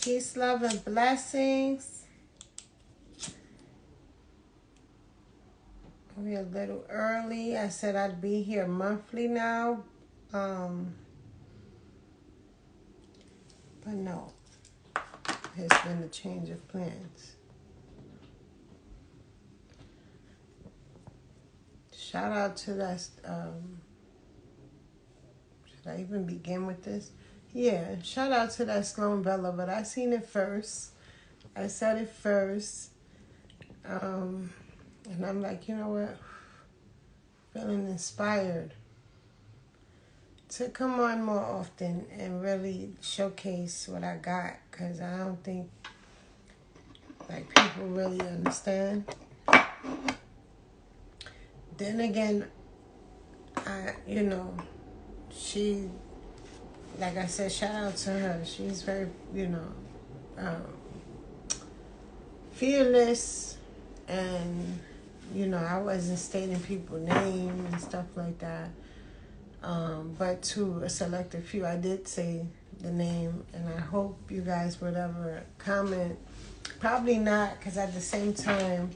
Peace, love, and blessings. We're a little early. I said I'd be here monthly now. But no. There's been a change of plans. Shout out to that. Should I even begin with this? Yeah, shout out to that Sloan Bella, but I seen it first. I said it first. And I'm like, you know what? Feeling inspired to come on more often and really showcase what I got, because I don't think like people really understand. Then again, she, like I said, shout out to her. She's very, fearless, and I wasn't stating people's name and stuff like that. But to a selected few, I did say the name, and I hope you guys would ever comment. Probably not, because at the same time,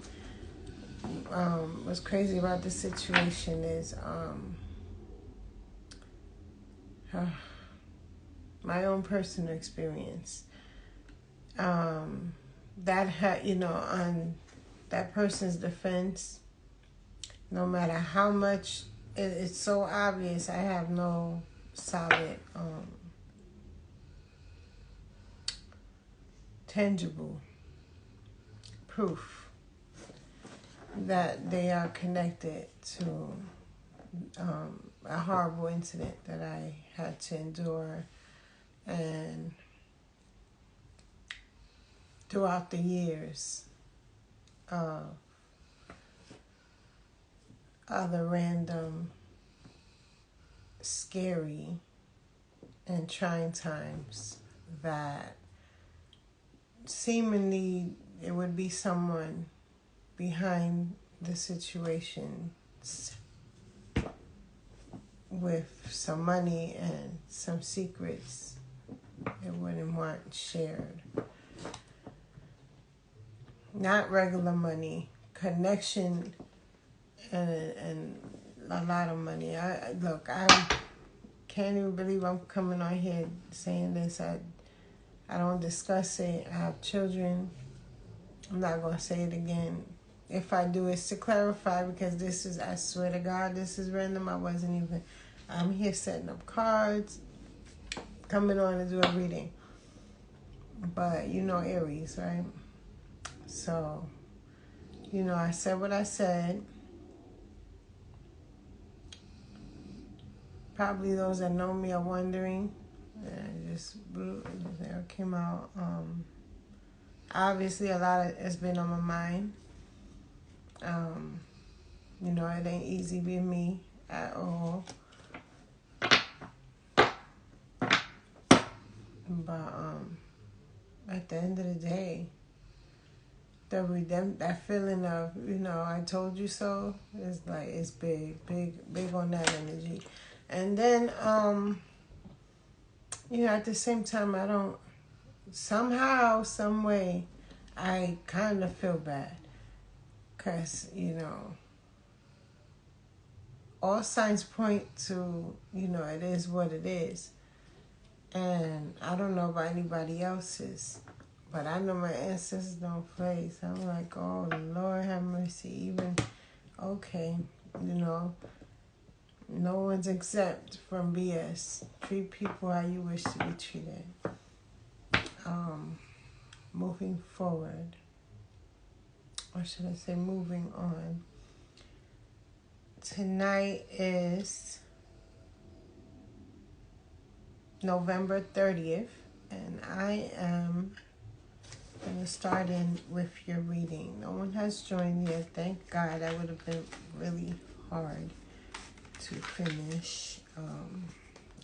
what's crazy about this situation is my own personal experience. That had, on that person's defense, no matter how much it's so obvious, I have no solid, tangible proof that they are connected to a horrible incident that I had to endure, and throughout the years of other random, scary, and trying times that seemingly it would be someone behind the situation with some money and some secrets it wouldn't want shared. Not regular money, connection, and a lot of money. I can't even believe I'm coming on here saying this. I don't discuss it. I have children. I'm not going to say it again. If I do, it's to clarify, because this is, I swear to God, this is random. I'm here setting up cards, coming on to do a reading. But, Aries, right? So, I said what I said. Probably those that know me are wondering. And it came out. Obviously, a lot has been on my mind. It ain't easy being me at all. But at the end of the day, that feeling of, I told you so, is like, it's big on that energy. And then, at the same time, I don't, somehow, some way, I kind of feel bad. Because, all signs point to, it is what it is. And I don't know about anybody else's, but I know my ancestors don't play. So I'm like, oh, Lord have mercy. Okay, no one's exempt from BS. Treat people how you wish to be treated. Moving forward, or should I say moving on. Tonight is November 30th, and I am going to start in with your reading. No one has joined yet, thank God. That would have been really hard to finish.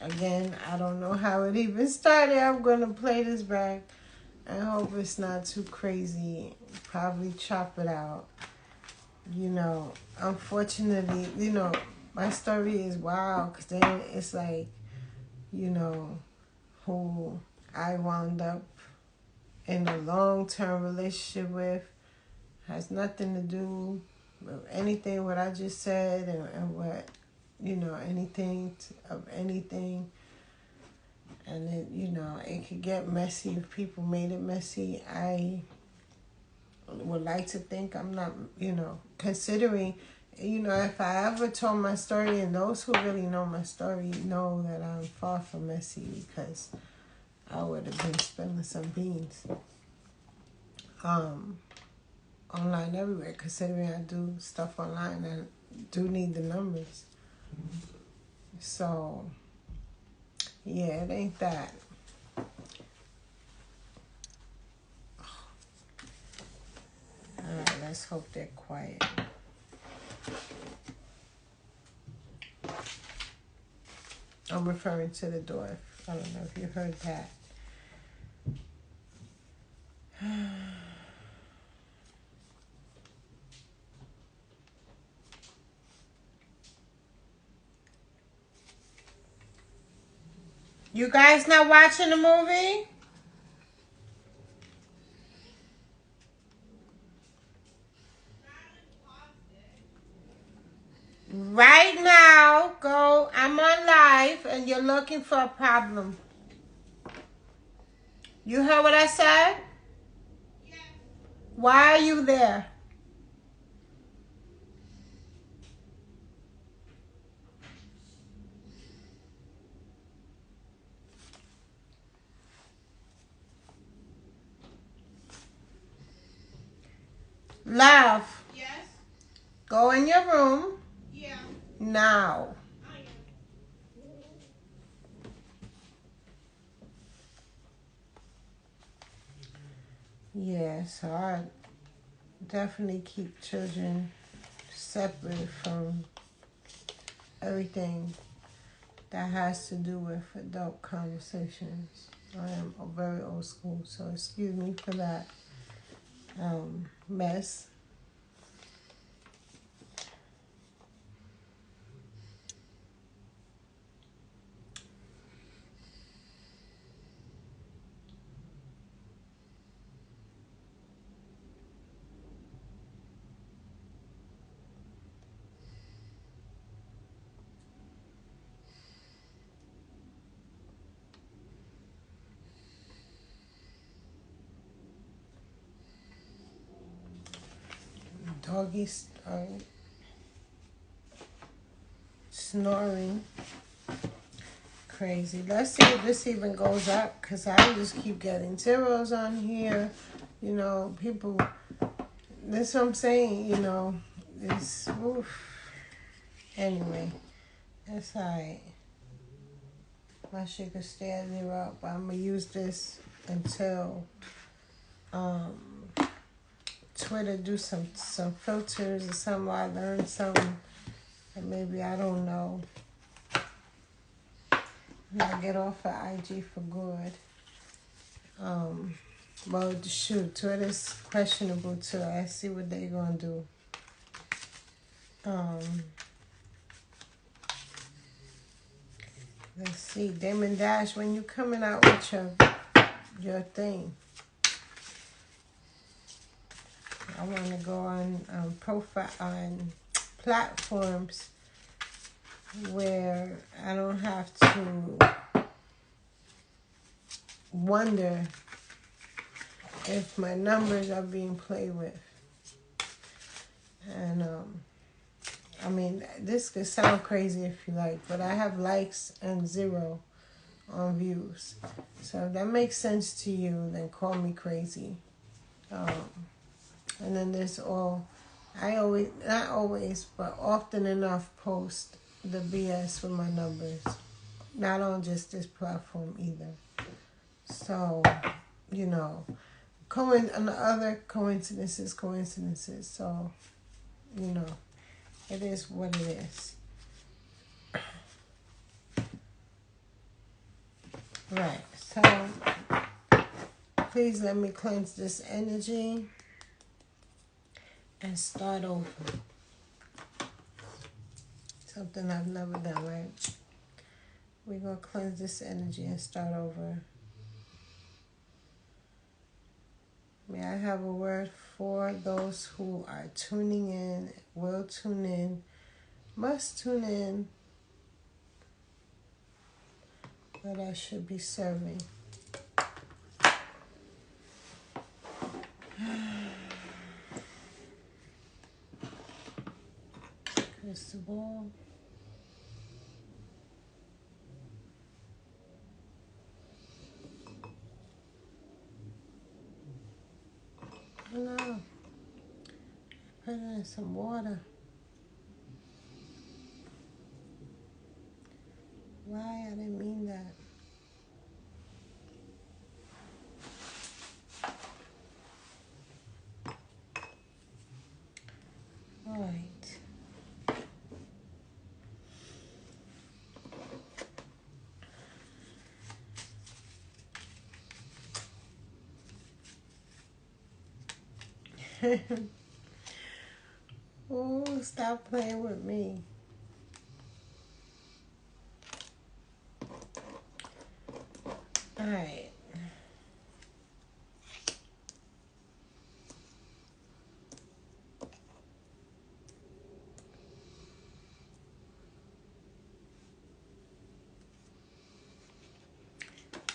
Again, I don't know how it even started. I'm going to play this back. I hope it's not too crazy. Probably chop it out. Unfortunately, my story is wild, because then it's like, who I wound up in a long-term relationship with. Has nothing to do with anything what I just said and what, anything of anything. And it, it could get messy if people made it messy. I would like to think I'm not, considering, if I ever told my story, and those who really know my story know that I'm far from messy, because I would have been spilling some beans. Online everywhere, considering I do stuff online and do need the numbers. So, yeah, it ain't that. Alright, let's hope they're quiet. I'm referring to the door. I don't know if you heard that. You guys not watching the movie? Right now, go. I'm on live and you're looking for a problem. You heard what I said? Yes. Why are you there? Love. Yes. Go in your room. Yeah. Now. I am. Yeah, so I definitely keep children separate from everything that has to do with adult conversations. I am a very old school, so excuse me for that mess. Doggies are snoring crazy. Let's see if this even goes up, because I just keep getting zeros on here. People, that's what I'm saying, it's, oof. Anyway, that's alright. My shit could stay at 0, but I'm going to use this until Twitter do some filters or something. I learned something that maybe I don't know. And I get off of IG for good. Well, shoot, Twitter's questionable too. I see what they gonna do. Let's see, Damon Dash, when you coming out with your thing? I want to go on profile on platforms where I don't have to wonder if my numbers are being played with. And I mean, this could sound crazy if you like, but I have likes and 0 on views. So if that makes sense to you, then call me crazy. And then there's I always, not always, but often enough post the BS with my numbers. Not on just this platform either. So, and the other coincidences. So, it is what it is. Right. So, please let me cleanse this energy and start over. Something I've never done, right? We're going to cleanse this energy and start over. May I have a word for those who are tuning in, will tune in, must tune in, that I should be serving. Crystal ball. No. Put it in some water. Why? I didn't mean that. All right. Oh, stop playing with me. All right.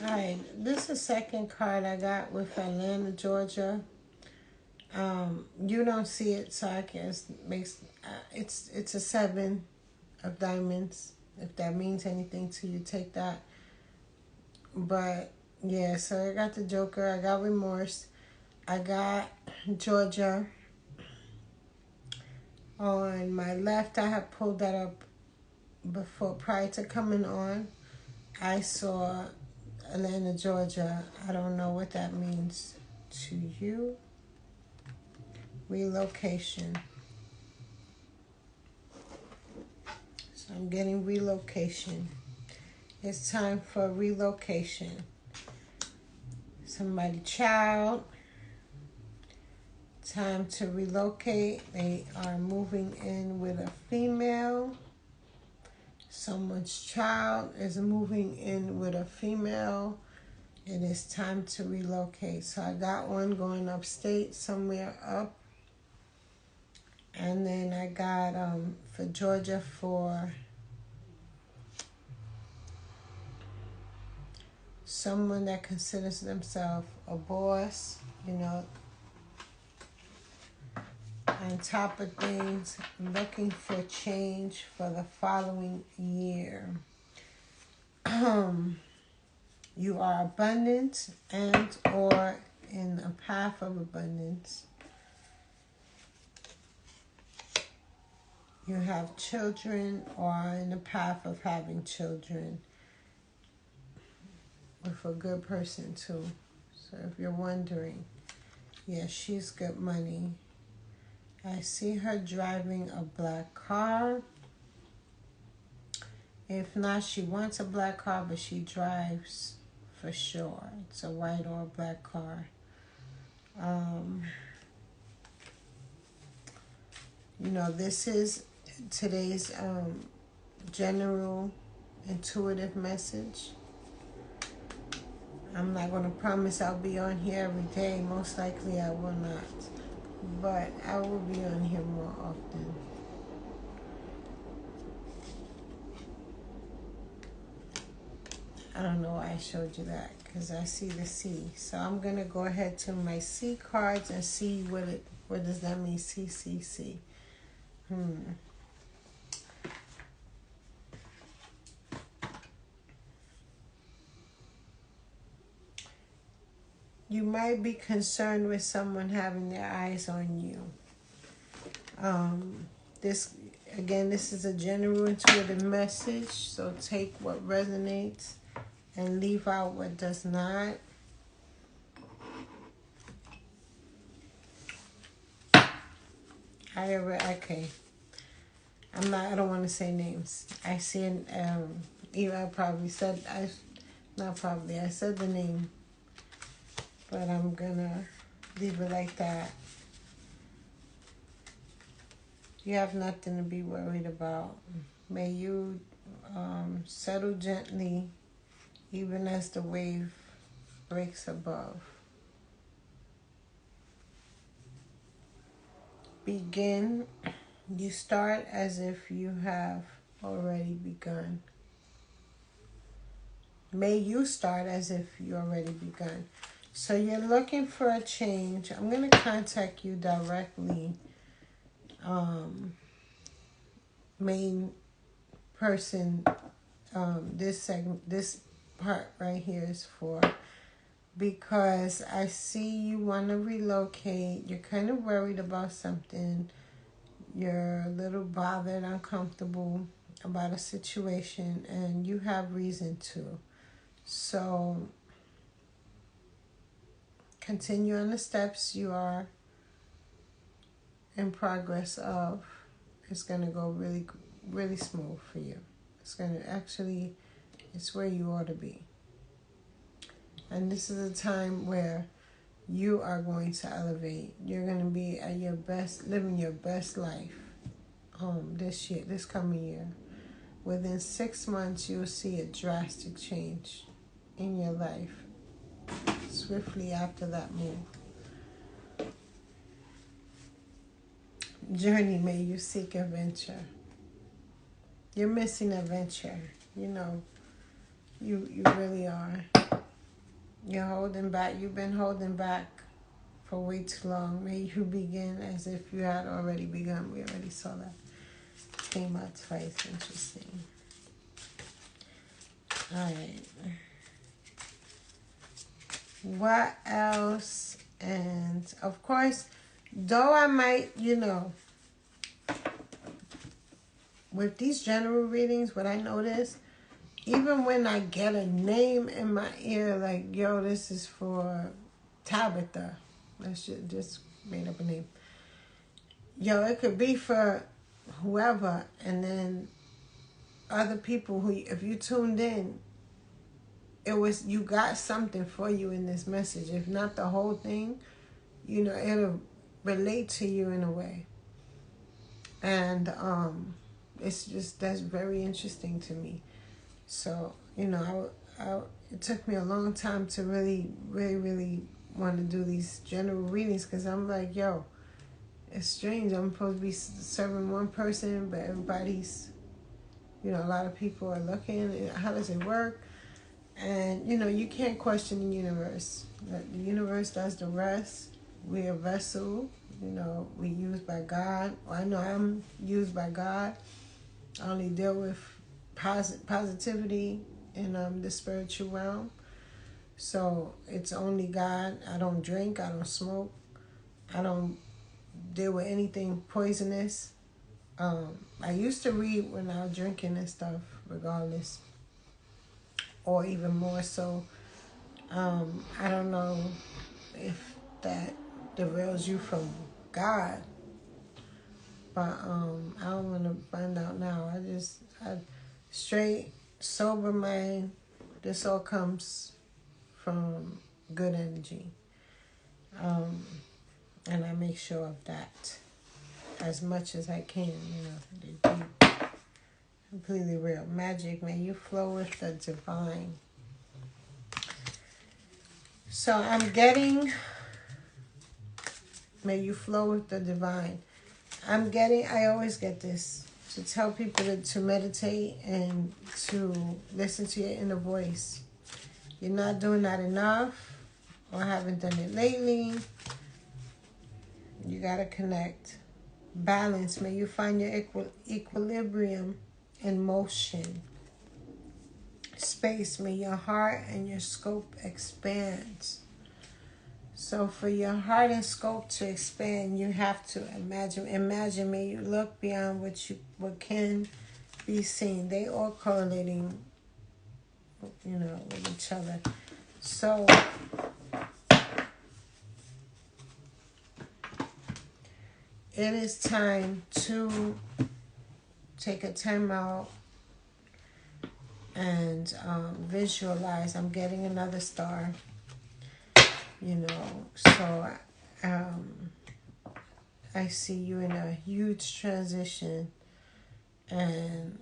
All right. This is the second card I got with Atlanta, Georgia. You don't see it, so I guess it's a 7 of diamonds. If that means anything to you, take that. But yeah, so I got the Joker. I got remorse. I got Georgia. On my left, I have pulled that up before, prior to coming on. I saw Atlanta, Georgia. I don't know what that means to you. Relocation. So I'm getting relocation. It's time for relocation. Somebody, child. Time to relocate. They are moving in with a female. Someone's child is moving in with a female. It is time to relocate. So I got one going upstate, somewhere up. And then I got for Georgia for someone that considers themselves a boss, you know, on top of things, looking for change for the following year. You are abundant and or in a path of abundance. You have children or are in the path of having children with a good person too. So if you're wondering, yeah, she's good money. I see her driving a black car. If not, she wants a black car, but she drives for sure. It's a white or a black car. You know, this is today's general intuitive message. I'm not going to promise I'll be on here every day. Most likely I will not. But I will be on here more often. I don't know why I showed you that, because I see the C. So I'm going to go ahead to my C cards and see what does that mean, CCC. You might be concerned with someone having their eyes on you. This is a general intuitive message, so take what resonates and leave out what does not. Okay. I don't want to say names. I see I said the name, but I'm gonna leave it like that. You have nothing to be worried about. May you settle gently, even as the wave breaks above. begin. You start as if you have already begun. May you start as if you already begun. So you're looking for a change. I'm going to contact you directly. Main person, this part right here is for, because I see you want to relocate. You're kind of worried about something. You're a little bothered, uncomfortable about a situation, and you have reason to. So continue on the steps you are in progress of. It's going to go really, really smooth for you. It's going to actually, it's where you ought to be. And this is a time where you are going to elevate. You're going to be at your best, living your best life this year, this coming year. Within 6 months, you'll see a drastic change in your life swiftly after that move. Journey, may you seek adventure. You're missing adventure. You know, you really are. You're holding back. You've been holding back for way too long. May you begin as if you had already begun. We already saw that. Came out twice. Interesting. All right. What else? And of course, though I might, with these general readings, what I notice, even when I get a name in my ear, like, yo, this is for Tabitha. Let's just made up a name. Yo, it could be for whoever, and then other people who, if you tuned in, you got something for you in this message. If not the whole thing, it'll relate to you in a way. And it's just, that's very interesting to me. So, it took me a long time to really, really, really want to do these general readings, because I'm like, yo, it's strange. I'm supposed to be serving one person, but everybody's, a lot of people are looking. How does it work? And, you can't question the universe. The universe does the rest. We're a vessel. We're used by God. Well, I know I'm used by God. I only deal with positivity in the spiritual realm. So it's only God. I don't drink. I don't smoke. I don't deal with anything poisonous. I used to read when I was drinking and stuff, regardless. Or even more so. I don't know if that derails you from God. But I don't want to find out now. I straight, sober mind. This all comes from good energy. And I make sure of that as much as I can, to be completely real. Magic, may you flow with the divine. So I'm getting, may you flow with the divine. I always get this, to tell people to meditate and to listen to your inner voice. You're not doing that enough, or haven't done it lately. You got to connect. Balance. May you find your equilibrium in motion. Space. May your heart and your scope expand. So for your heart and scope to expand, you have to imagine, may you look beyond what can be seen. They all correlating, with each other. So it is time to take a time out and visualize. I'm getting another star. So I see you in a huge transition, and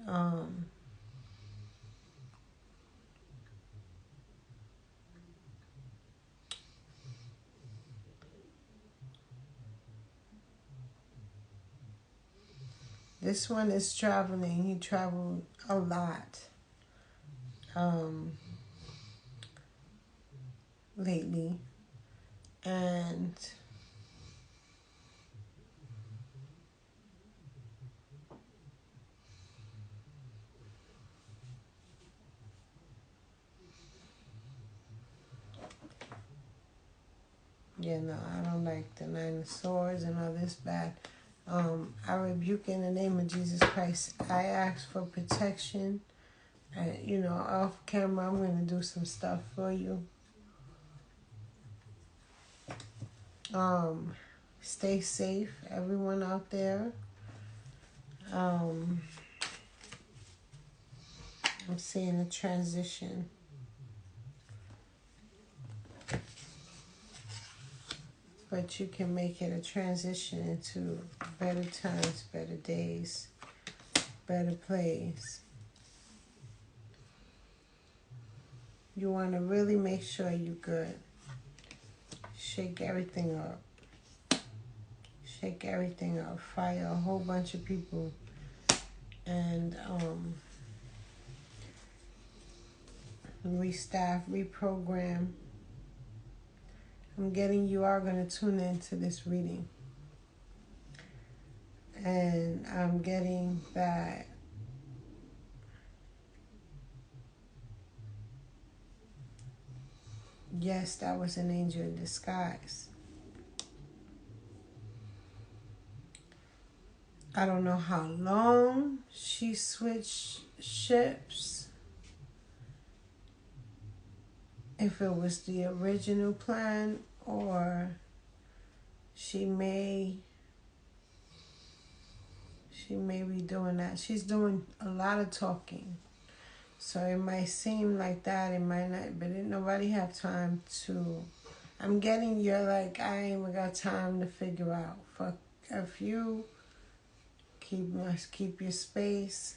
This one is traveling. He traveled a lot lately. And yeah, no, I don't like the Nine of Swords and all this bad. I rebuke in the name of Jesus Christ. I ask for protection. Off camera, I'm going to do some stuff for you. Stay safe, everyone out there. I'm seeing a transition. But you can make it a transition into better times, better days, better plays. You want to really make sure you're good. Shake everything up. Shake everything up. Fire a whole bunch of people. And restaff, reprogram. I'm getting you are going to tune into this reading. And I'm getting that yes, that was an angel in disguise. I don't know how long she switched ships. If it was the original plan, or she may be doing that. She's doing a lot of talking. So it might seem like that, it might not, but didn't nobody have time to, I'm getting you're like, I ain't even got time to figure out. Fuck a few, keep your space,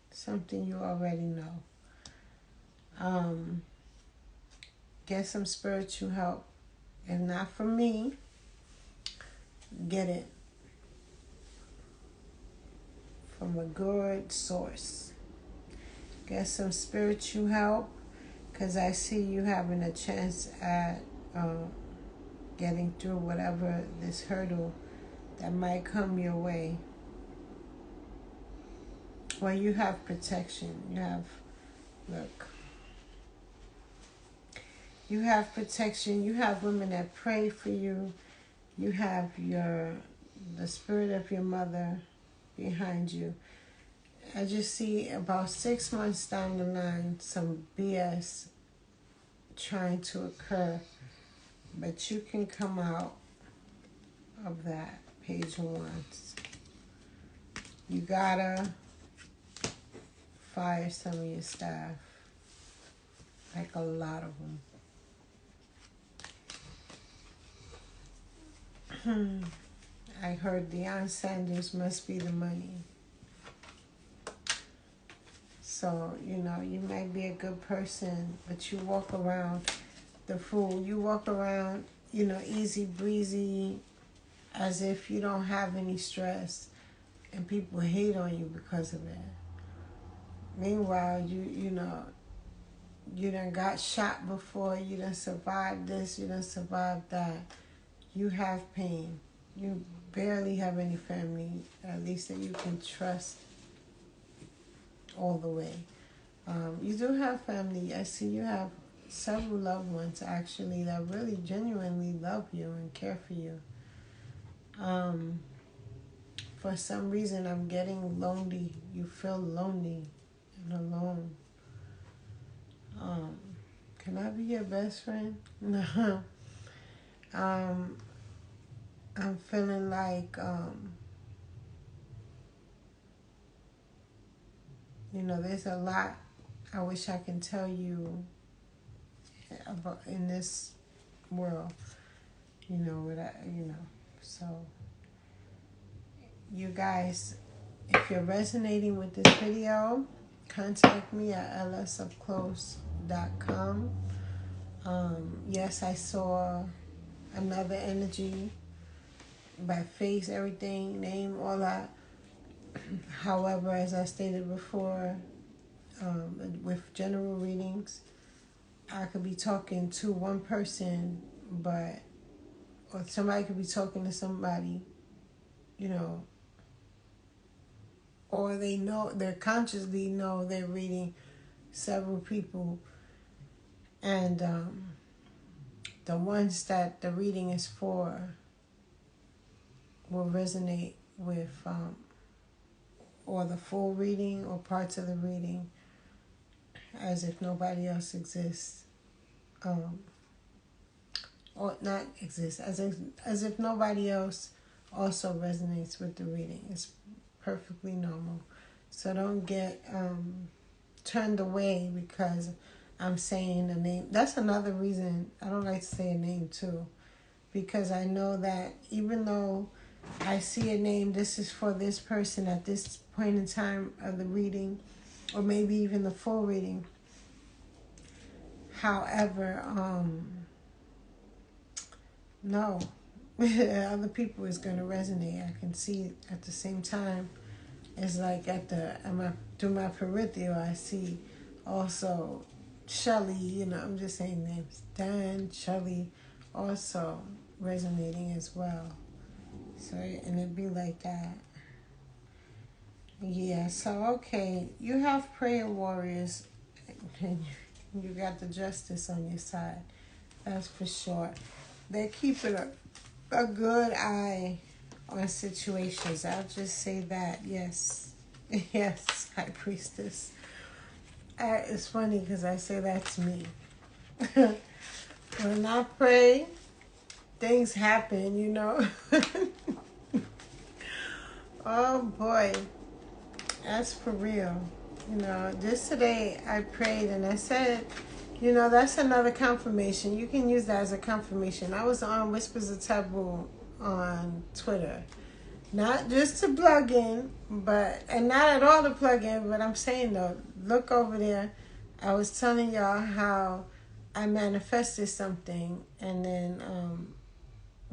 something you already know. Get some spiritual help. If not from me, get it from a good source. Get some spiritual help, because I see you having a chance at getting through whatever this hurdle that might come your way. Well, you have protection. You have protection. You have women that pray for you. You have the spirit of your mother behind you. I just see about 6 months down the line, some BS trying to occur. But you can come out of that, Page of Wands. You gotta fire some of your staff. Like a lot of them. I heard Deion Sanders must be the money. So, you might be a good person, but you walk around the fool. You walk around, easy breezy, as if you don't have any stress, and people hate on you because of it. Meanwhile, you done got shot before, you done survived this, you done survived that. You have pain. You barely have any family, at least that you can trust all the way. You do have family. I see you have several loved ones, actually, that really genuinely love you and care for you. For some reason, I'm getting lonely. You feel lonely and alone. Can I be your best friend? No. I'm feeling like, there's a lot I wish I can tell you about in this world. So you guys, if you're resonating with this video, contact me at lsupclose.com. Yes, I saw another energy by face, everything, name, all that. However, as I stated before, with general readings, I could be talking to one person, or somebody could be talking to somebody, or they consciously know they're reading several people, and the ones that the reading is for will resonate with, or the full reading or parts of the reading, as if nobody else exists, or not exists, as if nobody else also resonates with the reading. It's perfectly normal. So don't get turned away because I'm saying a name. That's another reason I don't like to say a name too, because I know that even though I see a name, this is for this person at this point in time of the reading, or maybe even the full reading. However, no, other people is going to resonate. I can see it at the same time. It's like through my peripheral, I see also Shelly, I'm just saying names, Dan, Shelly, also resonating as well. So, and it'd be like that. Yeah, so okay, you have prayer warriors, and you got the justice on your side. That's for sure. They're keeping a good eye on situations. I'll just say that. Yes. Yes, High Priestess. It's funny because I say that's me. When I pray, things happen, Oh boy. That's for real. Just today I prayed and I said, that's another confirmation. You can use that as a confirmation. I was on Whispers of Taboo on Twitter. Not just to plug in, and not at all to plug in, but I'm saying though, look over there. I was telling y'all how I manifested something, and then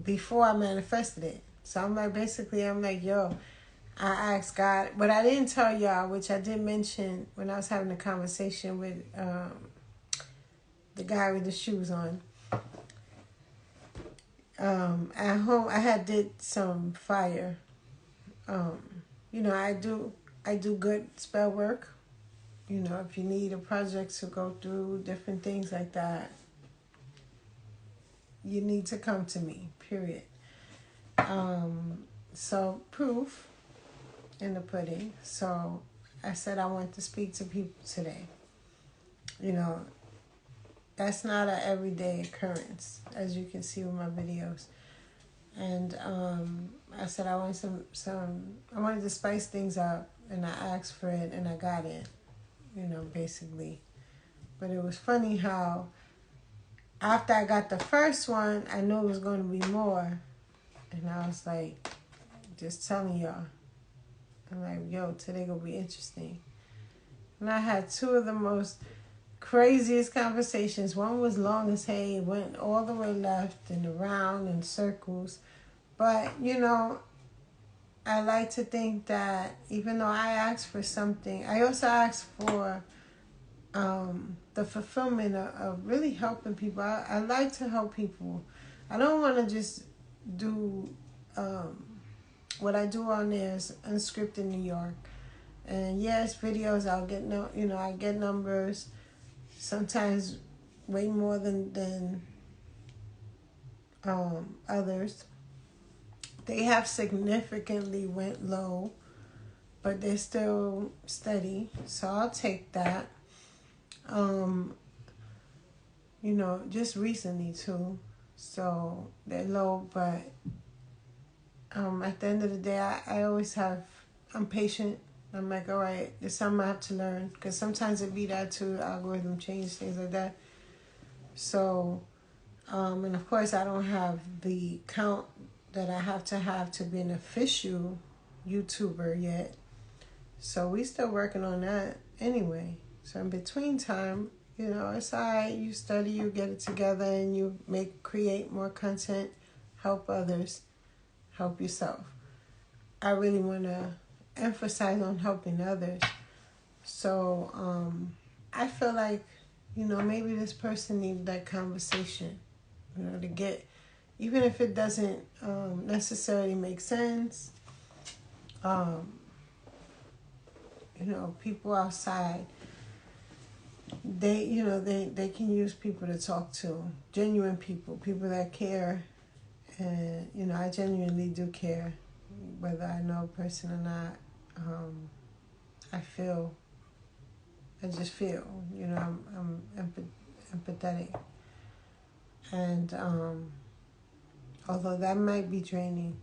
before I manifested it. So I'm like, yo, I asked God, but I didn't tell y'all, which I did mention when I was having a conversation with the guy with the shoes on. At home, I had did some fire. I do good spell work. If you need a project to go through, different things like that, you need to come to me, period. So proof in the pudding. So I said I want to speak to people today. That's not an everyday occurrence, as you can see with my videos. And I said I want I wanted to spice things up, and I asked for it, and I got it, basically. But it was funny how after I got the first one, I knew it was going to be more. And I was like, just telling y'all. I'm like, yo, today going to be interesting. And I had two of the most craziest conversations. One was long as hey, it went all the way left and around in circles. But, I like to think that even though I asked for something, I also asked for the fulfillment of really helping people. I like to help people. I don't want to just do what I do on there is Unscripted New York. And yes, videos, I'll get I get numbers, sometimes way more than others. They have significantly went low, but they're still steady. So I'll take that. Just recently too. So they're low, but at the end of the day, I'm patient. I'm like, all right, there's something I have to learn. Because sometimes it be that too, algorithm change, things like that. So, and of course I don't have the count that I have to be an official YouTuber yet. So we still working on that anyway. So in between time, it's all right. You study, you get it together, and you create more content, help others, help yourself. I really want to emphasize on helping others. So I feel like, maybe this person needs that conversation, to get, even if it doesn't necessarily make sense. People outside, they can use people to talk to, genuine people that care. And, I genuinely do care, whether I know a person or not. I just feel, I'm empathetic. And although that might be draining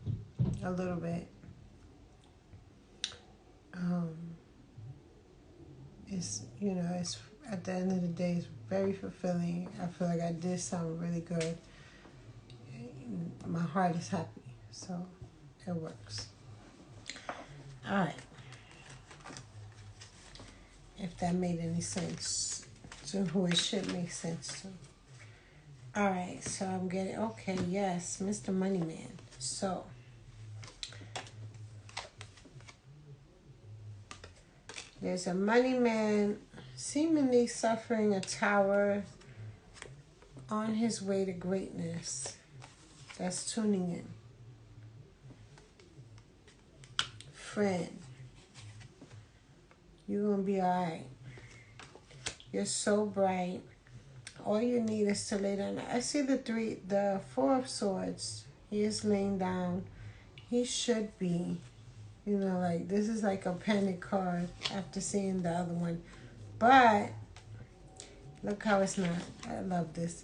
a little bit, it's at the end of the day, it's very fulfilling. I feel like I did something really good. My heart is happy, so it works. All right. If that made any sense to who it should make sense to. All right, so I'm getting, okay, yes, Mr. Moneyman. So, there's a money man seemingly suffering a tower on his way to greatness that's tuning in. Friend, you're going to be all right. You're so bright. All you need is to lay down. I see the Four of Swords. He is laying down. He should be. Like, this is like a panic card after seeing the other one. But, look how it's not. I love this.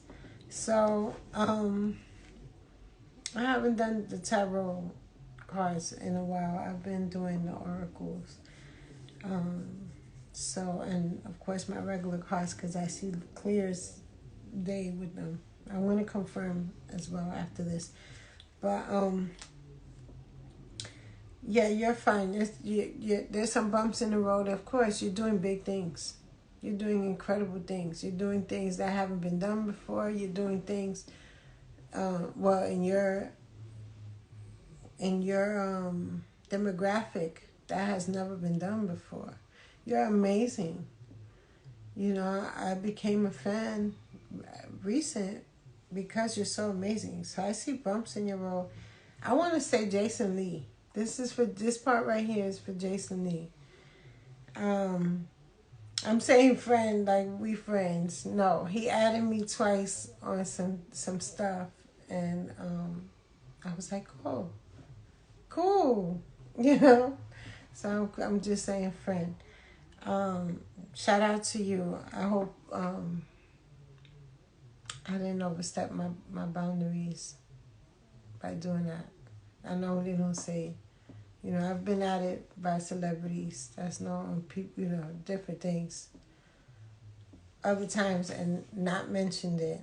So, I haven't done the tarot cards in a while. I've been doing the oracles. And of course my regular cards, because I see clear as day with them. I want to confirm as well after this. But, yeah, you're fine. There's some bumps in the road. Of course, you're doing big things. You're doing incredible things. You're doing things that haven't been done before. You're doing things, in your demographic that has never been done before. You're amazing. I became a fan recent because you're so amazing. So I see bumps in your road. I want to say Jason Lee. This part right here is for Jason Lee. I'm saying friend, like we friends. No, he added me twice on some stuff, and I was like, oh, cool, So I'm just saying friend. Shout out to you. I hope I didn't overstep my boundaries by doing that. I know they don't say. I've been added by celebrities that's known people, different things. Other times and not mentioned it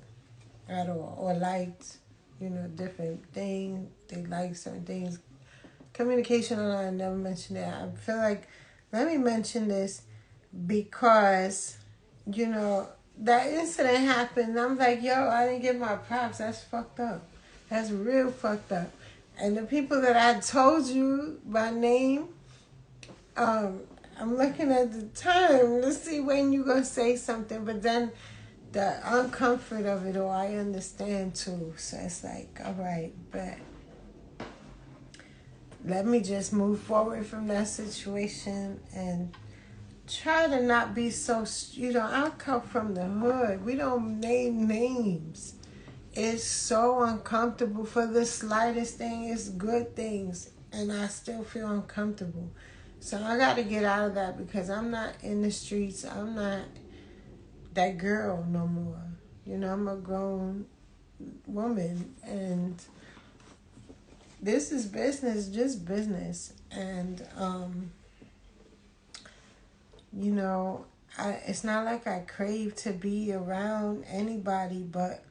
at all. Or liked, different things. They like certain things. Communication online, I never mentioned it. I feel like, let me mention this because, that incident happened. I'm like, yo, I didn't get my props. That's fucked up. That's real fucked up. And the people that I told you by name, I'm looking at the time to see when you're going to say something. But then the uncomfort of it all, I understand too. So it's like, all right, but let me just move forward from that situation and try to not be so, I come from the hood. We don't name names. It's so uncomfortable for the slightest thing. It's good things, and I still feel uncomfortable. So I got to get out of that because I'm not in the streets. I'm not that girl no more. I'm a grown woman, and this is business, just business. And, it's not like I crave to be around anybody but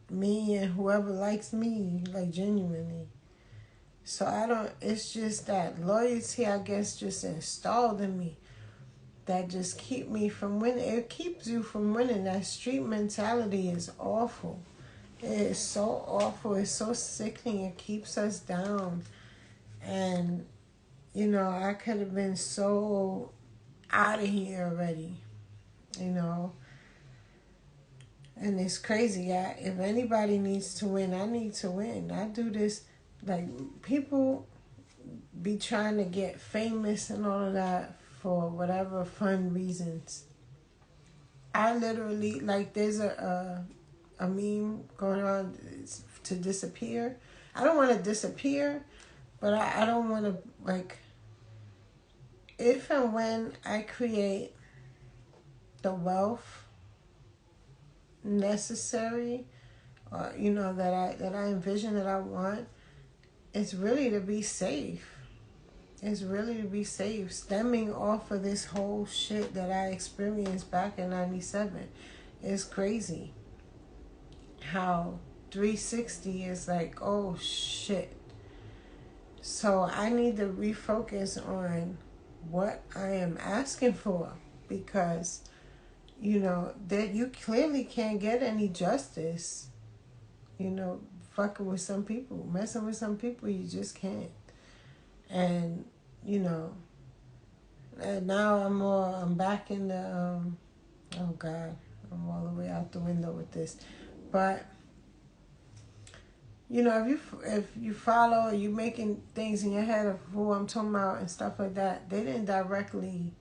me and whoever likes me, like genuinely. So it's just that loyalty, I guess, just installed in me that just keep me from winning. It keeps you from winning. That street mentality is awful. It is so awful. It's so sickening. It keeps us down. And, I could have been so out of here already, And it's crazy. If anybody needs to win, I need to win. I do this, like, people be trying to get famous and all of that for whatever fun reasons. I literally, like, there's a meme going on to disappear. I don't want to disappear, but I don't want to, like, if and when I create the wealth necessary, that I envision, that I want, it's really to be safe. It's really to be safe, stemming off of this whole shit that I experienced back in 97. It's crazy how 360 is like, oh shit. So I need to refocus on what I am asking for, because that you clearly can't get any justice, fucking with some people, messing with some people, you just can't. And and now I'm back in the oh God, I'm all the way out the window with this. But if you follow, you making things in your head of who I'm talking about and stuff like that, they didn't directly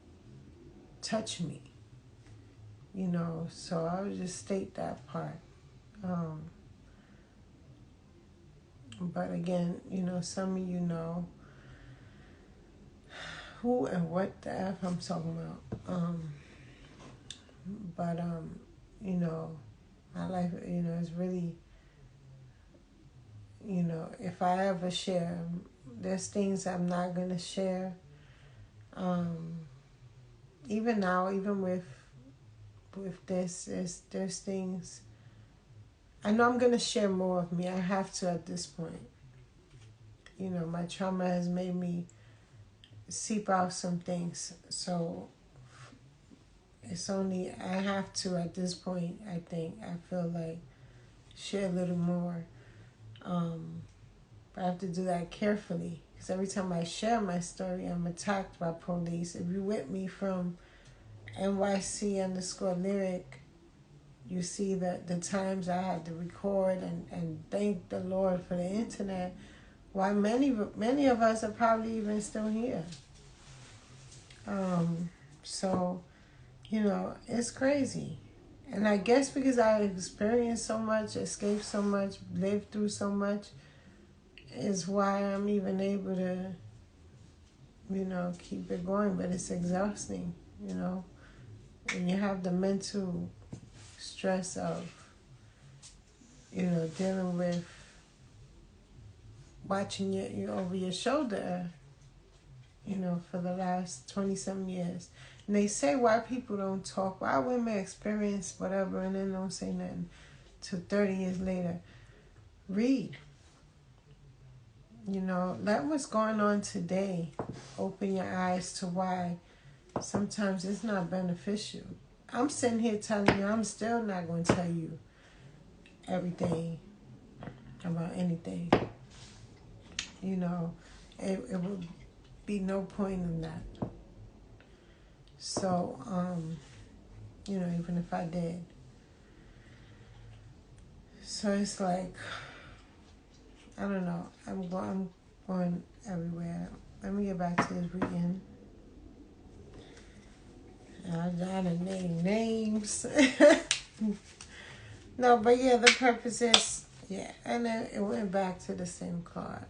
touch me. So I would just state that part. But again, some of you know who and what the F I'm talking about. But my life, is really, if I ever share, there's things I'm not going to share. Even now, even with this, there's things, I know I'm going to share more of me. I have to at this point. My trauma has made me seep out some things. So it's only, I have to at this point, I feel like, share a little more. But I have to do that carefully. Because every time I share my story, I'm attacked by police. If you're with me from NYC_lyric, you see the times I had to record and thank the Lord for the internet. Why many of us are probably even still here. So, it's crazy. And I guess because I experienced so much, escaped so much, lived through so much, is why I'm even able to, keep it going. But it's exhausting, when you have the mental stress of, dealing with watching you over your shoulder, for the last 20-some years. And they say why people don't talk, why women experience whatever and then don't say nothing till 30 years later. Read. Let what's going on today open your eyes to why sometimes it's not beneficial. I'm sitting here telling you, I'm still not going to tell you everything about anything. It would be no point in that. So, even if I did. So it's like, I don't know. I'm going everywhere. Let me get back to this reading. I gotta name names. No, but yeah, the purpose is, and then it went back to the same card.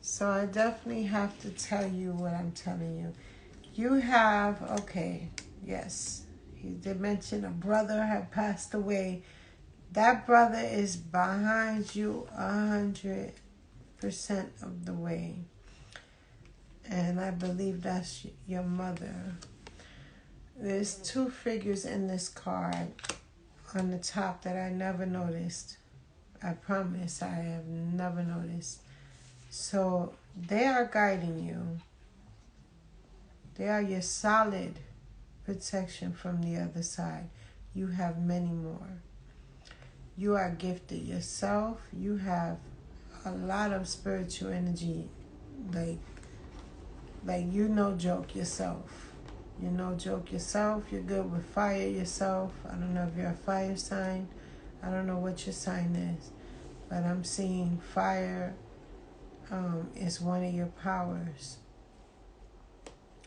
So I definitely have to tell you what I'm telling you. You have, yes, he did mention a brother had passed away. That brother is behind you 100% of the way. And I believe that's your mother. There's two figures in this card on the top that I never noticed. I promise I have never noticed. So they are guiding you. They are your solid protection from the other side. You have many more. You are gifted yourself. You have a lot of spiritual energy, like Like, you no joke yourself. You no joke yourself. You're good with fire yourself. I don't know if you're a fire sign. I don't know what your sign is. But I'm seeing fire is one of your powers.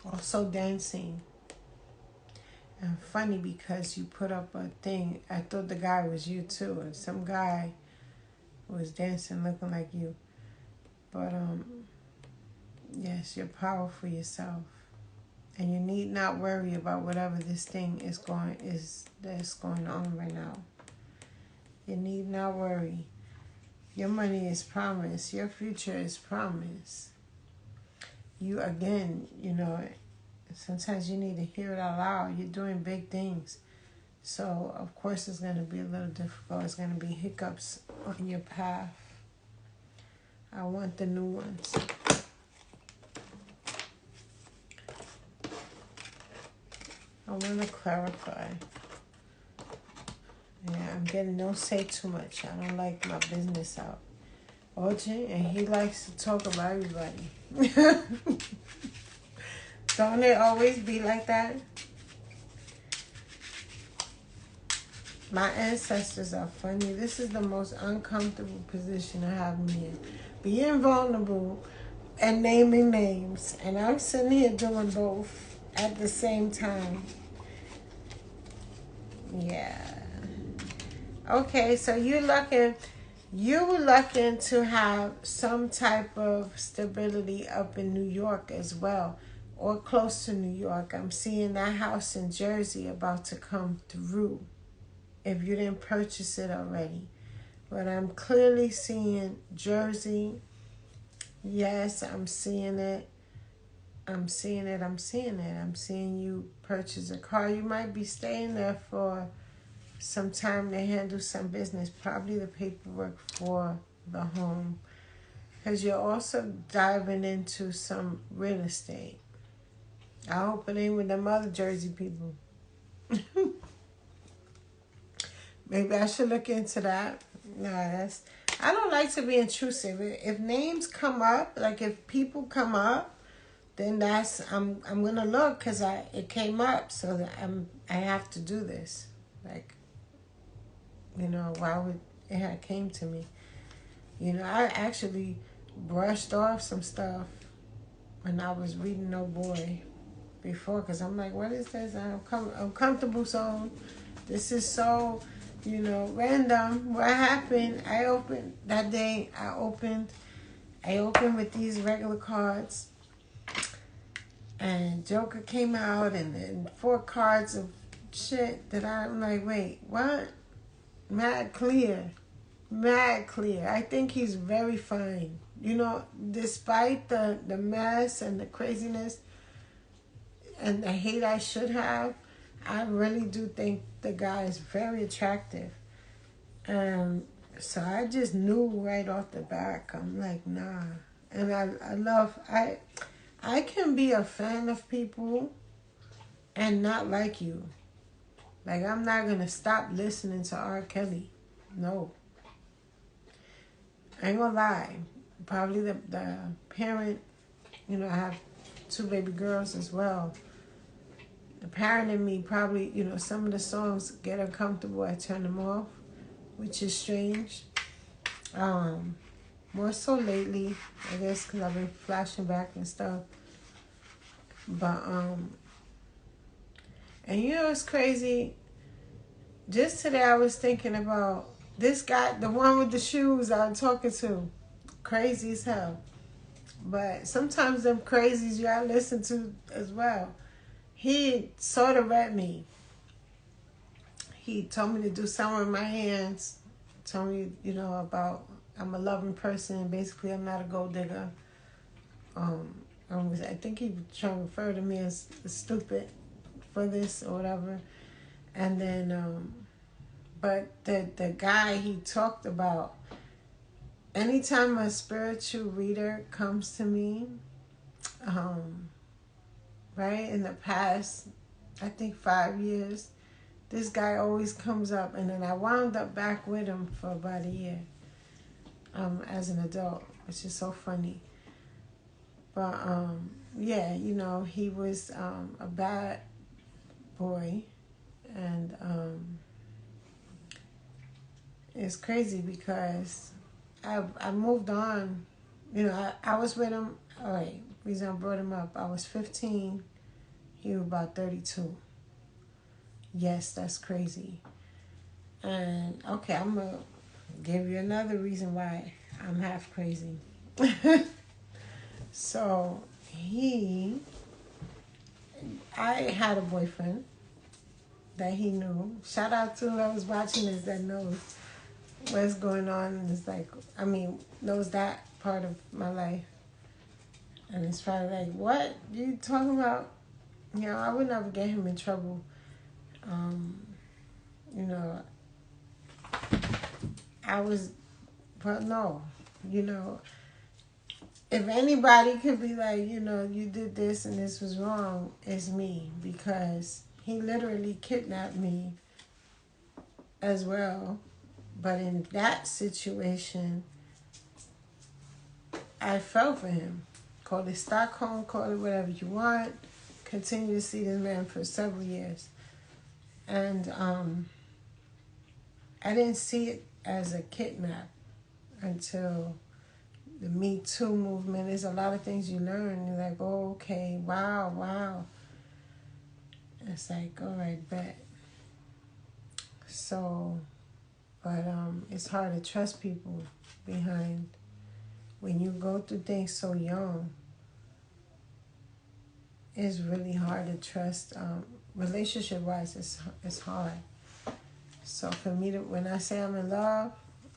Also dancing. And funny because you put up a thing. I thought the guy was you too. And some guy was dancing looking like you. But yes, you're powerful yourself. And you need not worry about whatever this thing that's going on right now. You need not worry. Your money is promised. Your future is promised. You, again, sometimes you need to hear it out loud. You're doing big things. So, of course, it's going to be a little difficult. It's going to be hiccups on your path. I want the new ones. I want to clarify. Yeah, I'm getting don't say too much. I don't like my business out. OJ, and he likes to talk about everybody. Don't it always be like that? My ancestors are funny. This is the most uncomfortable position I have me in. Being vulnerable and naming names. And I'm sitting here doing both at the same time. Yeah. Okay, so you were looking to have some type of stability up in New York as well, or close to New York. I'm seeing that house in Jersey about to come through if you didn't purchase it already. But I'm clearly seeing Jersey. Yes, I'm seeing it. I'm seeing you purchase a car. You might be staying there for some time to handle some business, probably the paperwork for the home. Because you're also diving into some real estate. I hope it ain't with them other Jersey people. Maybe I should look into that. No, I don't like to be intrusive. If names come up, like if people come up, then I'm gonna look because it came up, so that I have to do this. Like, why would it came to me? I actually brushed off some stuff when I was reading No Boy before, because I'm like, what is this? I'm comfortable zone. This is so, random. What happened? I opened that day. I opened with these regular cards, and Joker came out, and then 4 cards of shit that I'm like, wait, what? Mad clear. I think he's very fine. Despite the mess and the craziness and the hate I should have, I really do think the guy is very attractive. So I just knew right off the back. I'm like, nah. And I can be a fan of people and not like you. Like, I'm not going to stop listening to R. Kelly. No. I ain't going to lie. Probably the parent, I have 2 baby girls as well. The parent in me probably, some of the songs get uncomfortable. I turn them off, which is strange. More so lately, I guess, because I've been flashing back and stuff. But, and it's crazy. Just today I was thinking about this guy, the one with the shoes I was talking to. Crazy as hell. But sometimes them crazies you gotta listen to as well. He sort of read me. He told me to do something with my hands. Told me, about I'm a loving person. Basically, I'm not a gold digger. I think he was trying to refer to me as stupid for this or whatever. And then, but the guy he talked about, anytime a spiritual reader comes to me, right, in the past, I think 5 years, this guy always comes up, and then I wound up back with him for about a year, as an adult, which is so funny. But yeah, you know, he was a bad boy, and it's crazy because I moved on. You know, I was with him. All right, reason I brought him up. I was 15. He was about 32. Yes, that's crazy. And okay, I'm gonna give you another reason why I'm half crazy. So I had a boyfriend that he knew. Shout out to whoever was watching this that knows what's going on. And it's like, I mean, knows that part of my life. And it's probably like, what you talking about? You know, I would never get him in trouble. You know, but no, you know, if anybody could be like, you know, you did this and this was wrong, it's me, because he literally kidnapped me as well. But in that situation, I fell for him. Call it Stockholm, call it whatever you want. Continue to see this man for several years. And I didn't see it as a kidnap until the Me Too movement. There's a lot of things you learn. You're like, oh, okay, wow. It's like, all right, bet. So, but it's hard to trust people behind when you go through things so young. It's really hard to trust. Relationship-wise, it's hard. So for me when I say I'm in love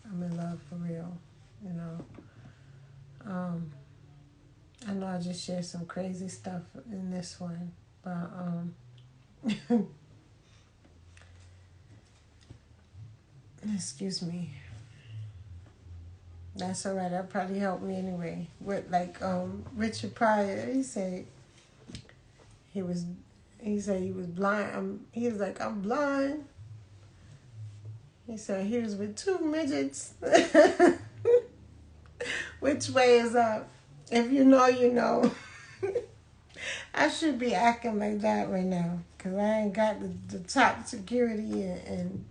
for real, you know. I know I just shared some crazy stuff in this one, but excuse me. That's all right. That probably helped me anyway. With like Richard Pryor, he said he was blind. He was like, I'm blind. He said he was with two midgets. Which way is up? If you know, you know. I should be acting like that right now, because I ain't got the top security and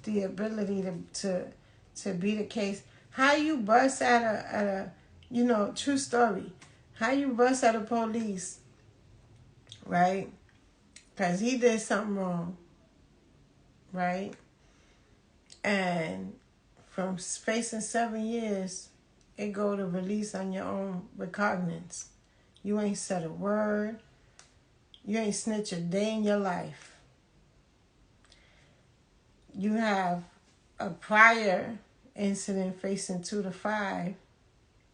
the ability to be the case. How you bust at a you know, true story. How you bust at a police, right? Because he did something wrong, right? And from facing 7 years, it go to release on your own recognizance. You ain't said a word. You ain't snitched a day in your life. You have a prior incident facing 2 to 5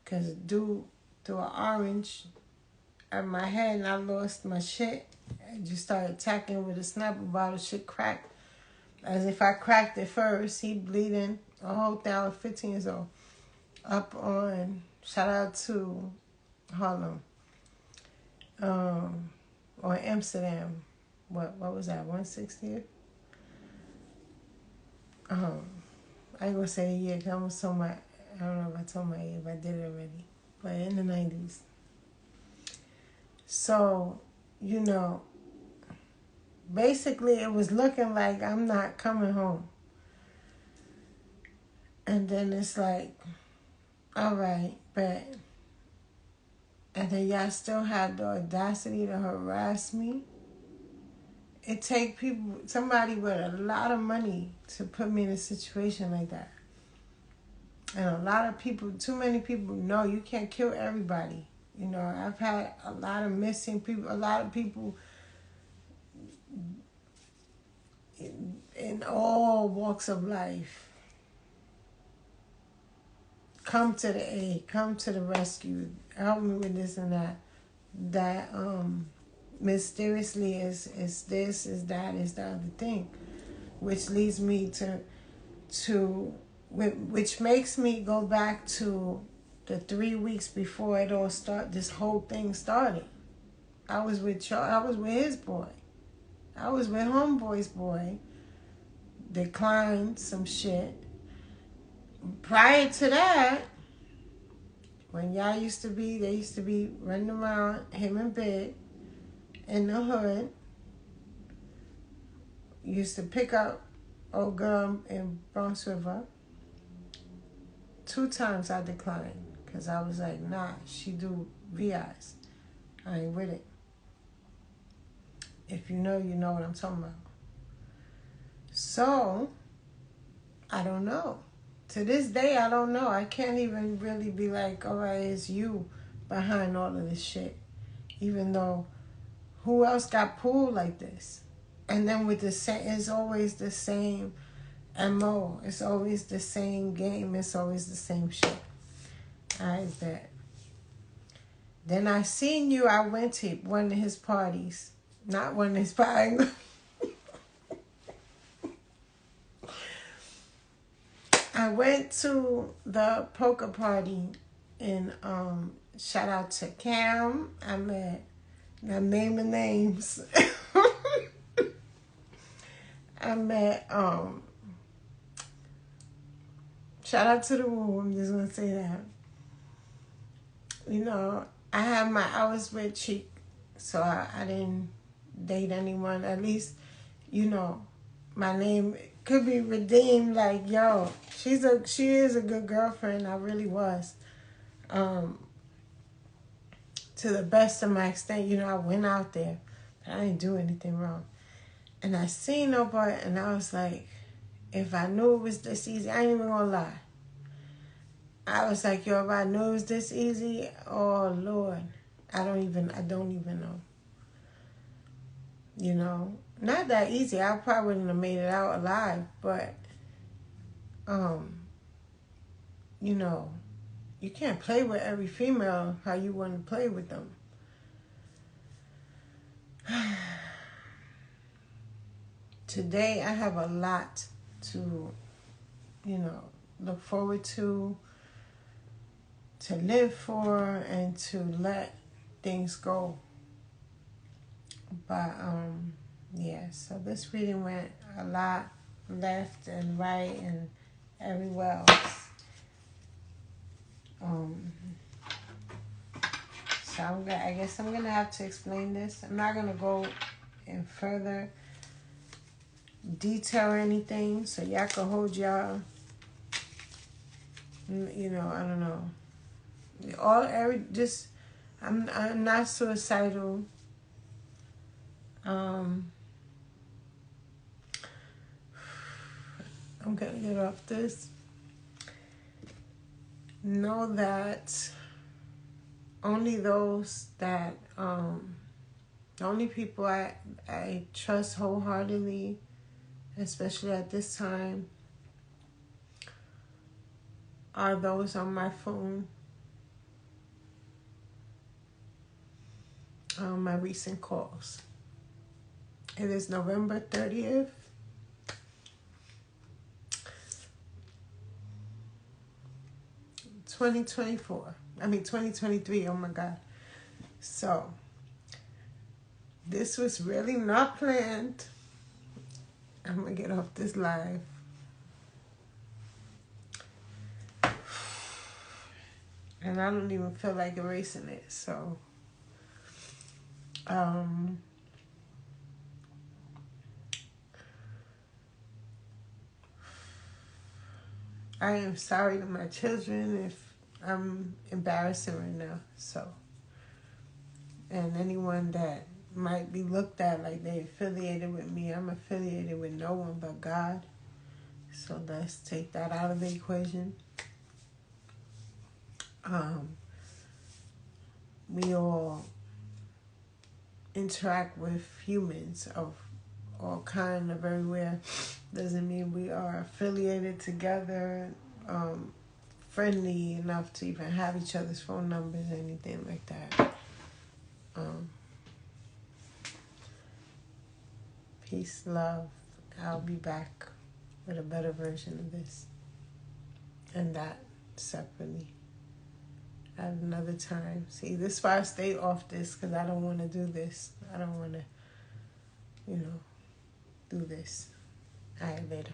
because due to an orange at my head and I lost my shit. I just started attacking with a snapper bottle. Shit cracked. As if I cracked it first. He bleeding. A whole thing. I was 15 years old. Up on, shout out to Harlem. Or Amsterdam. What was that? 160th? I ain't gonna say the year because I almost told I don't know if I told my age, if I did it already. But in the 90s. So, you know, basically it was looking like I'm not coming home. And then it's like, all right, but, and then y'all still have the audacity to harass me. It take somebody with a lot of money to put me in a situation like that. And a lot of people, too many people know you can't kill everybody. You know, I've had a lot of missing people, a lot of people in all walks of life come to the aid, come to the rescue, help me with this and that. That mysteriously is this, is that, is the other thing, which leads me which makes me go back to the 3 weeks before it all this whole thing started. I was with his boy. I was with homeboy's boy. Declined some shit. Prior to that, When y'all used to be, they used to be running around, him in bed, in the hood. Used to pick up old girl in Bronx River. 2 times I declined because I was like, nah, she do VIs. I ain't with it. If you know what I'm talking about. So, I don't know. To this day, I don't know. I can't even really be like, all right, it's you behind all of this shit. Even though, who else got pulled like this? And then with the same, it's always the same MO. It's always the same game. It's always the same shit. I bet. Then I seen you. I went to one of his parties. Not one of his parties. I went to the poker party and shout out to Cam. I'm not naming names. I met shout out to the woo. I'm just gonna say that. You know, I was with Cheek, so I didn't date anyone. At least, you know, my name could be redeemed. Like, yo, she is a good girlfriend. I really was. To the best of my extent, you know, I went out there, but I didn't do anything wrong. And I seen nobody, and I was like, if I knew it was this easy, I ain't even gonna lie. I was like, yo, if I knew it was this easy, oh Lord, I don't even know. You know, not that easy. I probably wouldn't have made it out alive, but, you know, you can't play with every female how you want to play with them. Today, I have a lot to, you know, look forward to live for, and to let things go. But, yeah, so this reading went a lot left and right and everywhere else. So I guess I'm going to have to explain this. I'm not going to go in further detail or anything, so y'all can hold y'all, you know, I don't know. I'm not suicidal. I'm gonna get off this. Know that only those that the only people I trust wholeheartedly, especially at this time, are those on my phone. My recent calls. It is November 30th. 2023, oh my God. So, this was really not planned. I'm going to get off this live. And I don't even feel like erasing it, so... I am sorry to my children if I'm embarrassing right now. So, and anyone that might be looked at like they affiliated with me, I'm affiliated with no one but God. So let's take that out of the equation. We all interact with humans of all kind of everywhere. Doesn't mean we are affiliated together, friendly enough to even have each other's phone numbers or anything like that. Peace, love. I'll be back with a better version of this and that separately at another time. See, this is why I stay off this, because I don't want to do this. I don't want to, do this. All right, later.